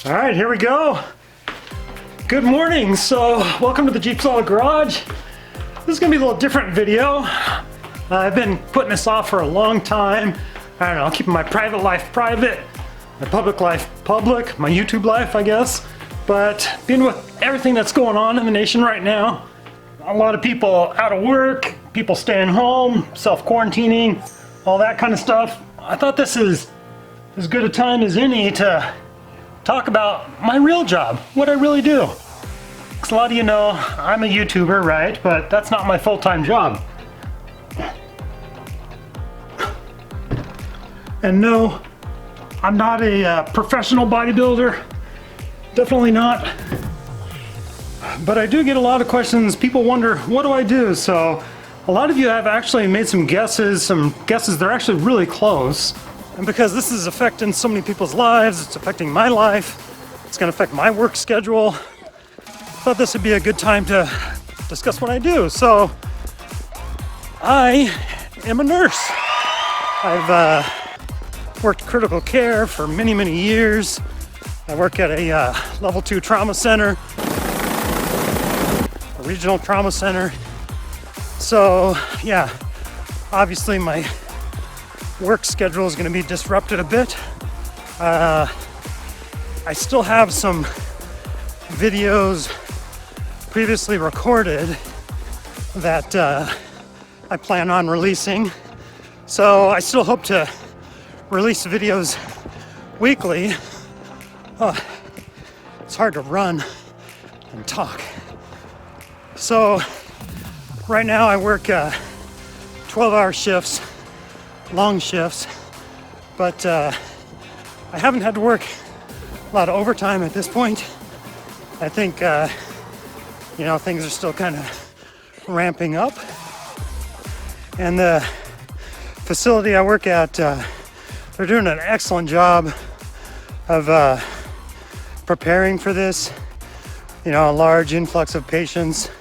All right, here we go. Good morning. So welcome to the JeepSolid garage. This is gonna be a little different video. I've been putting this off for a long time. I don't know, keeping my private life private, my public life public, my YouTube life, I guess. But being with everything that's going on in the nation right now, a lot of people out of work, people staying home, self-quarantining, all that kind of stuff. I thought this is as good a time as any to talk about my real job, what I really do. Because a lot of you know I'm a YouTuber, right? But that's not my full-time job. And no, I'm not a professional bodybuilder. Definitely not. But I do get a lot of questions. People wonder, what do I do? So a lot of you have actually made some guesses they're actually really close. And because this is affecting so many people's lives, it's affecting my life, it's gonna affect my work schedule, I thought this would be a good time to discuss what I do. So, I am a nurse. I've worked critical care for many, many years. I work at a level 2 trauma center, a regional trauma center. So, yeah, obviously my work schedule is going to be disrupted a bit. I still have some videos previously recorded that I plan on releasing. So I still hope to release videos weekly. It's hard to run and talk. So right now I work 12-hour shifts, long shifts, but I haven't had to work a lot of overtime at this point. I think things are still kind of ramping up, and the facility I work at, they're doing an excellent job of preparing for this, a large influx of patients.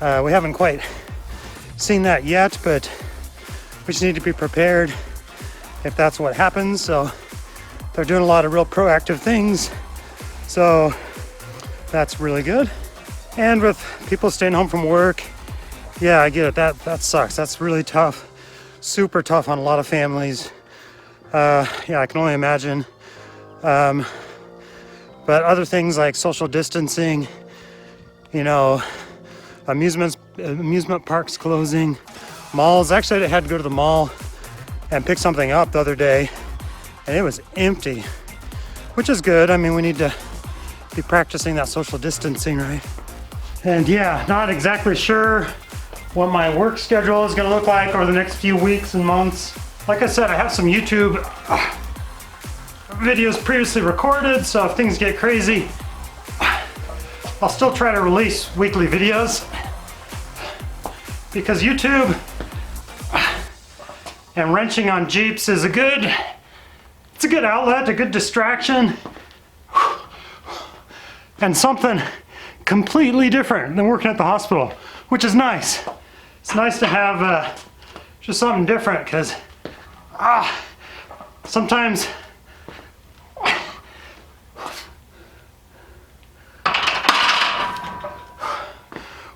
We haven't quite seen that yet, but we just need to be prepared if that's what happens. So they're doing a lot of real proactive things. So that's really good. And with people staying home from work, yeah, I get it. That sucks. That's really tough. Super tough on a lot of families. Yeah, I can only imagine. But other things like social distancing, amusement parks closing, malls. Actually, I had to go to the mall and pick something up the other day, and it was empty, which is good. I mean, we need to be practicing that social distancing, right? And yeah, not exactly sure what my work schedule is going to look like over the next few weeks and months. Like I said, I have some YouTube videos previously recorded, so if things get crazy, I'll still try to release weekly videos, because YouTube and wrenching on Jeeps is a good outlet, a good distraction, and something completely different than working at the hospital, which is nice. It's nice to have just something different, because sometimes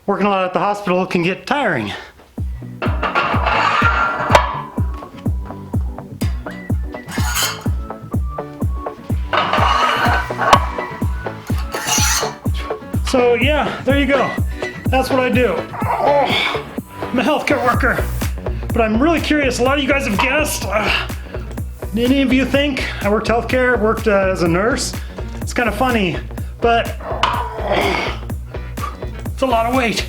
working a lot at the hospital can get tiring. So yeah, there you go. That's what I do. I'm a healthcare worker, but I'm really curious. A lot of you guys have guessed. Did any of you think I worked healthcare, worked as a nurse? It's kind of funny, but it's a lot of weight.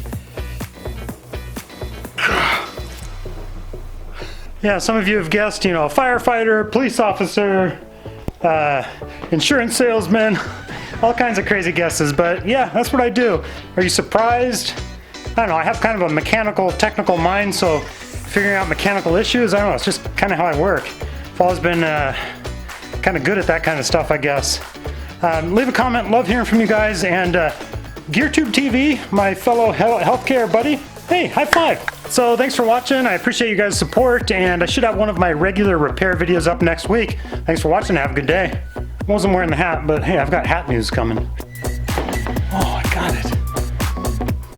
Yeah, some of you have guessed, firefighter, police officer, insurance salesman, all kinds of crazy guesses, but yeah, that's what I do. Are you surprised? I don't know, I have kind of a mechanical, technical mind, so figuring out mechanical issues, I don't know, it's just kind of how I work. I've always been kind of good at that kind of stuff, I guess. Leave a comment, love hearing from you guys, and GearTube TV, my fellow healthcare buddy, hey, high five. So thanks for watching, I appreciate you guys' support, and I should have one of my regular repair videos up next week. Thanks for watching, have a good day. Wasn't wearing the hat, but hey, I've got hat news coming.